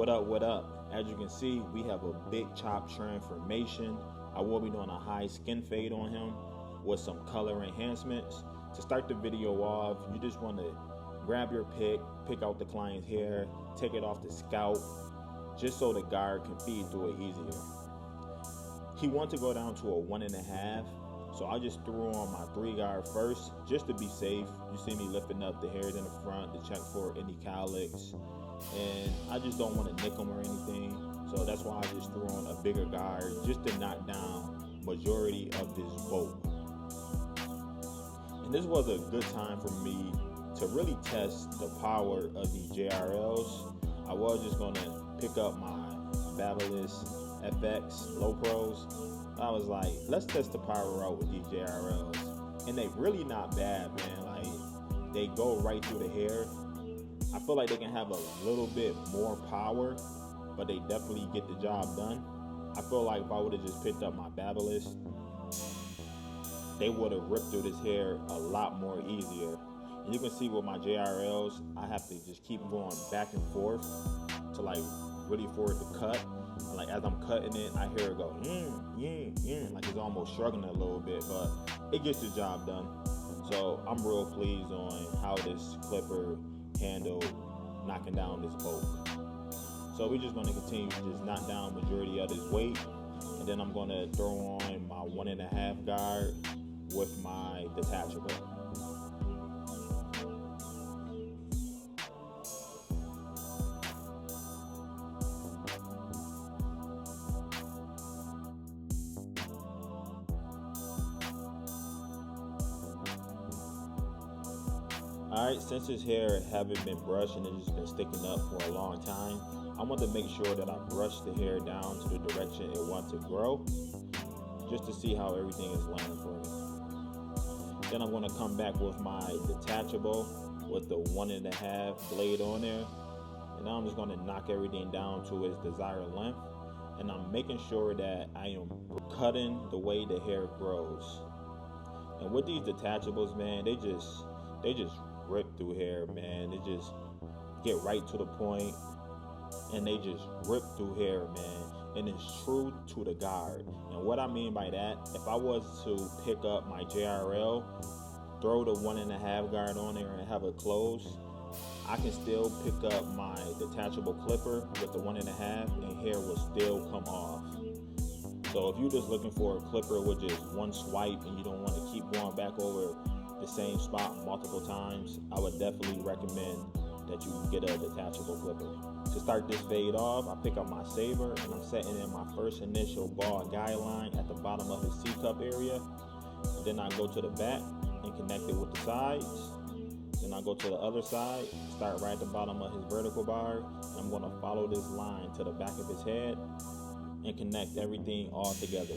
What up? As you can see, we have a big chop transformation. I will be doing a high skin fade on him with some color enhancements. To start the video off, you just want to grab your pick out the client's hair, take it off the scalp, just so the guard can feed through it easier. He wants to go down to a 1.5, so I just threw on my 3 guard first, just to be safe. You see me lifting up the hairs in the front to check for any cowlicks, and I just don't want to nick them or anything, so that's why I just threw on a bigger guard, just to knock down majority of this bolt. And this was a good time for me to really test the power of these JRLs. I was just going to pick up my Babyliss FX Low Pros. I was like, let's test the power out with these JRLs. And they really not bad, man. Like, they go right through the hair. I feel like they can have a little bit more power, but they definitely get the job done. I feel like if I would have just picked up my Babyliss, they would have ripped through this hair a lot more easier. And you can see with my JRLs, I have to just keep going back and forth to like really for it to cut. And like as I'm cutting it, I hear it go, like it's almost shrugging a little bit, but it gets the job done. So I'm real pleased on how this clipper handled knocking down this bolt. So we're just gonna continue to just knock down majority of this weight. And then I'm gonna throw on my 1.5 guard with my detachable. Alright, since his hair haven't been brushed and it's just been sticking up for a long time, I want to make sure that I brush the hair down to the direction it wants to grow, just to see how everything is laying for me. Then I'm going to come back with my detachable with the 1.5 blade on there, and now I'm just going to knock everything down to its desired length, and I'm making sure that I am cutting the way the hair grows. And with these detachables, man, they just rip through hair, man. They just get right to the point, and they just rip through hair, man. And it's true to the guard. And what I mean by that, if I was to pick up my JRL, throw the 1.5 guard on there and have it closed, I can still pick up my detachable clipper with the 1.5 and hair will still come off. So if you're just looking for a clipper with just one swipe and you don't want to keep going back over the same spot multiple times, I would definitely recommend that you get a detachable clipper. To start this fade off, I pick up my saber and I'm setting in my first initial ball guideline at the bottom of his C-cup area. And then I go to the back and connect it with the sides. Then I go to the other side, start right at the bottom of his vertical bar, and I'm going to follow this line to the back of his head and connect everything all together.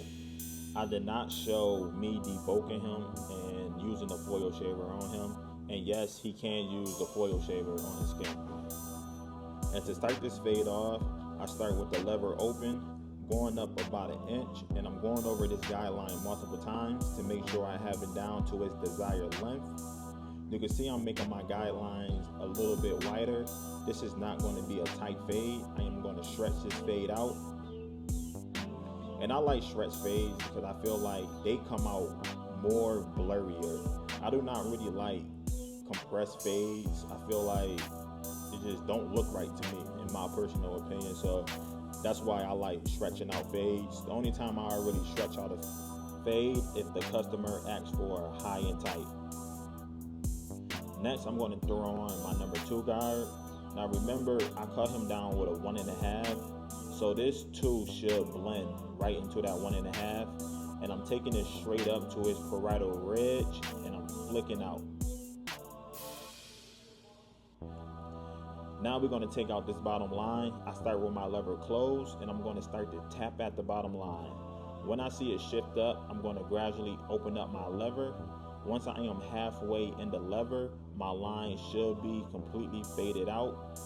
I did not show me debulking him and using the foil shaver on him. And yes, he can use the foil shaver on his skin. And to start this fade off, I start with the lever open, going up about 1 inch, and I'm going over this guideline multiple times to make sure I have it down to its desired length. You can see I'm making my guidelines a little bit wider. This is not going to be a tight fade. I am going to stretch this fade out. And I like stretch fades because I feel like they come out more blurrier. I do not really like compressed fades. I feel like it just don't look right to me, in my personal opinion. So that's why I like stretching out fades. The only time I really stretch out a fade if the customer asks for a high and tight. Next, I'm going to throw on my number 2 guard. Now remember, I cut him down with a 1.5. So this 2 should blend right into that 1.5, and I'm taking it straight up to his parietal ridge, and I'm flicking out. Now we're going to take out this bottom line. I start with my lever closed, and I'm going to start to tap at the bottom line. When I see it shift up, I'm going to gradually open up my lever. Once I am halfway in the lever, my line should be completely faded out.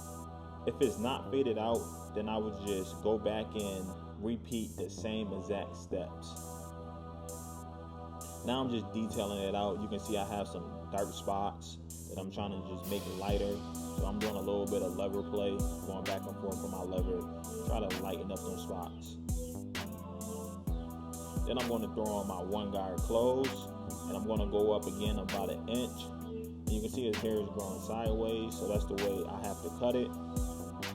If it's not faded out, then I would just go back and repeat the same exact steps. Now I'm just detailing it out. You can see I have some dark spots that I'm trying to just make it lighter. So I'm doing a little bit of lever play, going back and forth from my lever, try to lighten up those spots. Then I'm going to throw on my 1 guard close, and I'm going to go up again about 1 inch. And you can see his hair is growing sideways, so that's the way I have to cut it.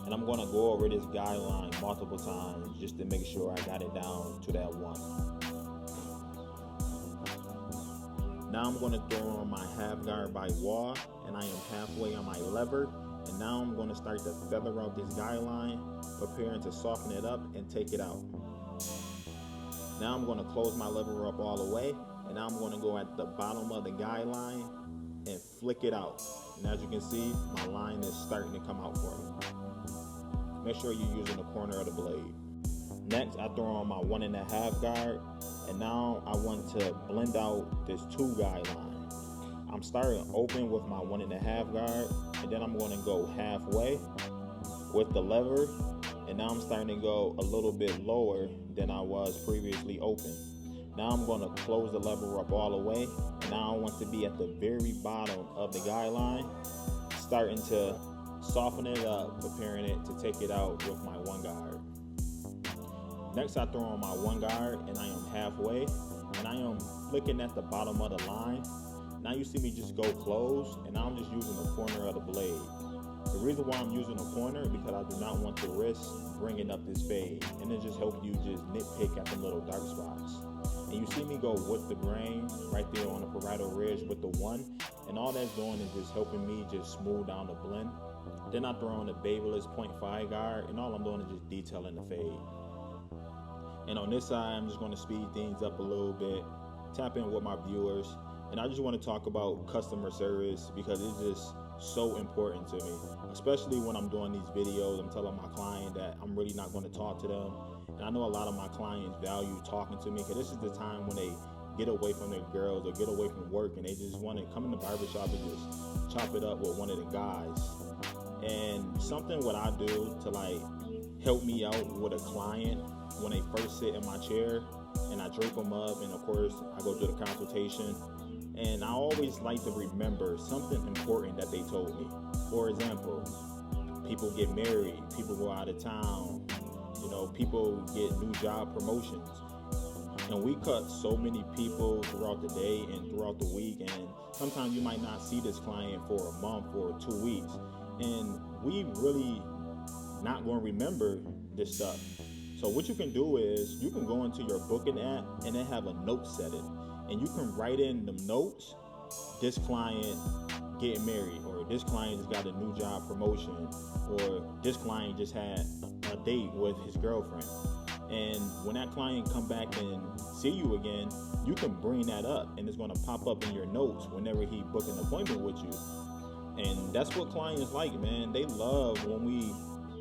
And I'm going to go over this guideline multiple times just to make sure I got it down to that 1. Now I'm going to throw on my half guard by wall, and I am halfway on my lever. And now I'm going to start to feather out this guideline, preparing to soften it up and take it out. Now I'm going to close my lever up all the way, and now I'm going to go at the bottom of the guideline and flick it out. And as you can see, my line is starting to come out for me. Make sure you're using the corner of the blade. Next, I throw on my 1.5 guard, and now I want to blend out this 2 guideline. I'm starting open with my 1.5 guard, and then I'm going to go halfway with the lever, and now I'm starting to go a little bit lower than I was previously open. Now I'm going to close the lever up all the way, and now I want to be at the very bottom of the guideline, starting to soften it up, preparing it to take it out with my 1 guard. Next, I throw on my 1 guard, and I am halfway, and I am flicking at the bottom of the line. Now you see me just go close, and now I'm just using the corner of the blade. The reason why I'm using a corner is because I do not want to risk bringing up this fade, and it just helps you just nitpick at the little dark spots. And you see me go with the grain right there on the parietal ridge with the 1, and all that's doing is just helping me just smooth down the blend. Then I throw on the Babyliss 0.5 guard, and all I'm doing is just detailing the fade. And on this side, I'm just going to speed things up a little bit, tap in with my viewers, and I just want to talk about customer service because it's just so important to me, especially when I'm doing these videos. I'm telling my client that I'm really not going to talk to them, and I know a lot of my clients value talking to me because this is the time when they get away from their girls or get away from work, and they just want to come in the barbershop and just chop it up with one of the guys. And something what I do to like help me out with a client when they first sit in my chair, and I drape them up, and of course I go through the consultation, and I always like to remember something important that they told me. For example, people get married, people go out of town, people get new job promotions, and we cut so many people throughout the day and throughout the week, and sometimes you might not see this client for a month or 2 weeks, and we really not going to remember this stuff. So what you can do is you can go into your booking app and then have a note setting, and you can write in the notes, this client getting married, or this client just got a new job promotion, or this client just had a date with his girlfriend. And when that client come back and see you again, you can bring that up, and it's going to pop up in your notes whenever he book an appointment with you. And that's what clients like, man. They love when we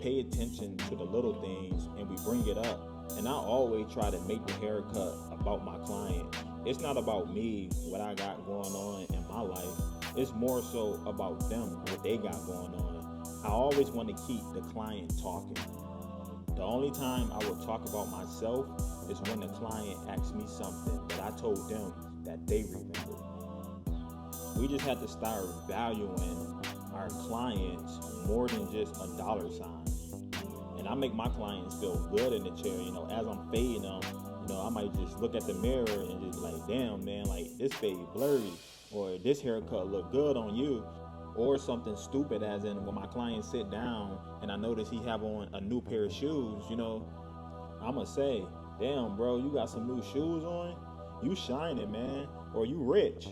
pay attention to the little things and we bring it up. And I always try to make the haircut about my client. It's not about me, what I got going on in my life. It's more so about them, what they got going on. I always want to keep the client talking. The only time I would talk about myself is when the client asks me something that I told them that they remember. We just have to start valuing our clients more than just a dollar sign. And I make my clients feel good in the chair, as I'm fading them. I might just look at the mirror and just like, damn, man, like this fade blurry, or this haircut look good on you, or something stupid as in when my clients sit down and I notice he have on a new pair of shoes, I'm gonna say, damn, bro, you got some new shoes on? You shining, man, or you rich.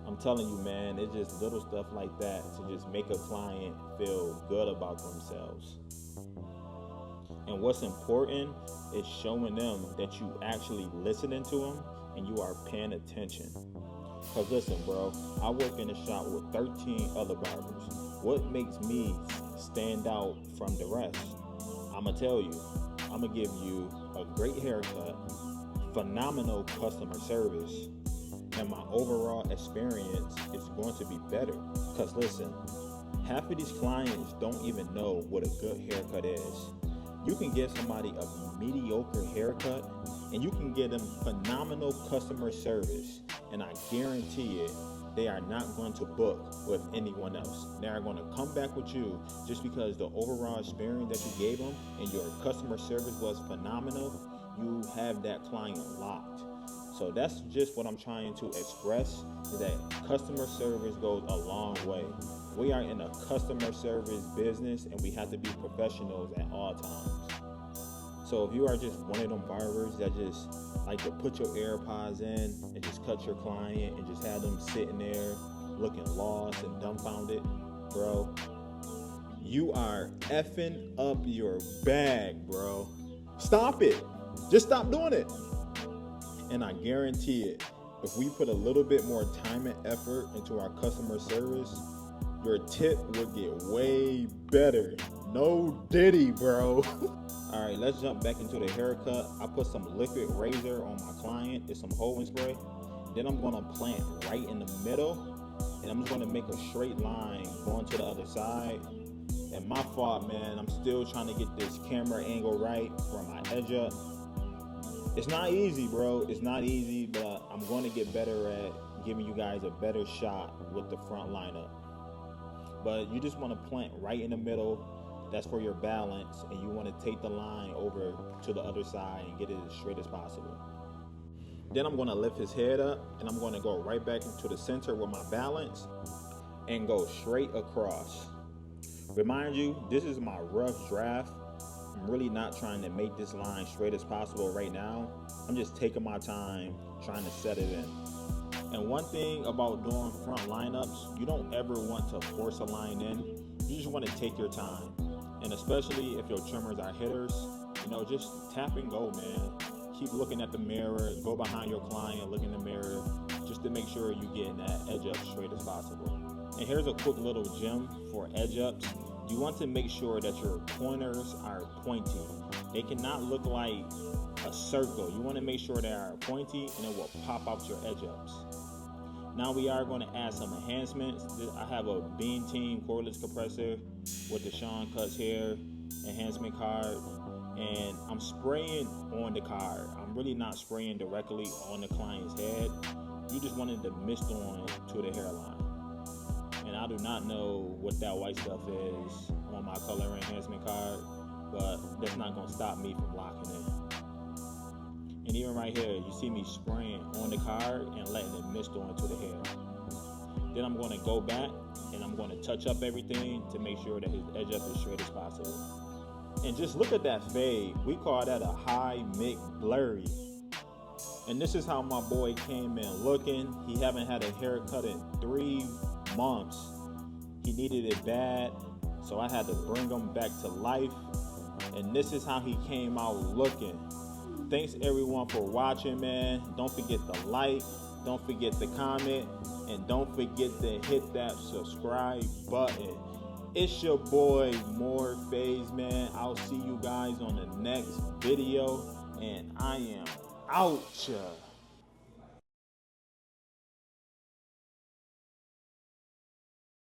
I'm telling you, man, it's just little stuff like that to just make a client feel good about themselves. And what's important is showing them that you actually listening to them and you are paying attention. Because listen, bro, I work in a shop with 13 other barbers. What makes me stand out from the rest? I'm going to tell you. I'm going to give you a great haircut, phenomenal customer service, and my overall experience is going to be better. Because listen, half of these clients don't even know what a good haircut is. You can give somebody a mediocre haircut and you can give them phenomenal customer service, and I guarantee it, they are not going to book with anyone else. They are going to come back with you just because the overall experience that you gave them and your customer service was phenomenal. You have that client locked. So that's just what I'm trying to express, is that customer service goes a long way. We are in a customer service business and we have to be professionals at all times. So if you are just one of them barbers that just like to put your AirPods in and just cut your client and just have them sitting there looking lost and dumbfounded, bro, you are effing up your bag, bro. Stop it. Just stop doing it. And I guarantee it, if we put a little bit more time and effort into our customer service, your tip will get way better. No diddy, bro. All right, let's jump back into the haircut. I put some liquid razor on my client. It's some hold spray. Then I'm gonna plant right in the middle, and I'm just gonna make a straight line going to the other side. And my fault, man, I'm still trying to get this camera angle right for my edge up. It's not easy, bro. It's not easy, but I'm going to get better at giving you guys a better shot with the front lineup. But you just want to plant right in the middle. That's for your balance, and you want to take the line over to the other side and get it as straight as possible. Then I'm going to lift his head up, and I'm going to go right back into the center with my balance and go straight across. Remind you, this is my rough draft. I'm really not trying to make this line straight as possible right now. I'm just taking my time trying to set it in. And one thing about doing front lineups, you don't ever want to force a line in. You just want to take your time. And especially if your trimmers are hitters, just tap and go, man. Keep looking at the mirror, go behind your client, look in the mirror, just to make sure you're getting that edge up straight as possible. And here's a quick little gem for edge ups. You want to make sure that your pointers are pointy. They cannot look like a circle. You want to make sure they are pointy and it will pop out your edge ups. Now we are going to add some enhancements. I have a Bean Team cordless compressor with the Sean Cuts Hair enhancement card, and I'm spraying on the card. I'm really not spraying directly on the client's head. You just wanted to mist on to the hairline. And I do not know what that white stuff is on my color enhancement card, but that's not going to stop me from locking in. And even right here, you see me spraying on the card and letting it mist on to the hair. Then I'm going to go back and I'm going to touch up everything to make sure that his edge up is straight as possible. And just look at that fade. We call that a high mix blurry. And this is how my boy came in looking. He haven't had a haircut in 3 months. He needed it bad, so I had to bring him back to life. And this is how he came out looking. Thanks everyone for watching, man. Don't forget to like, don't forget to comment, and don't forget to hit that subscribe button. It's your boy More Phase, man. I'll see you guys on the next video, and I am out ya.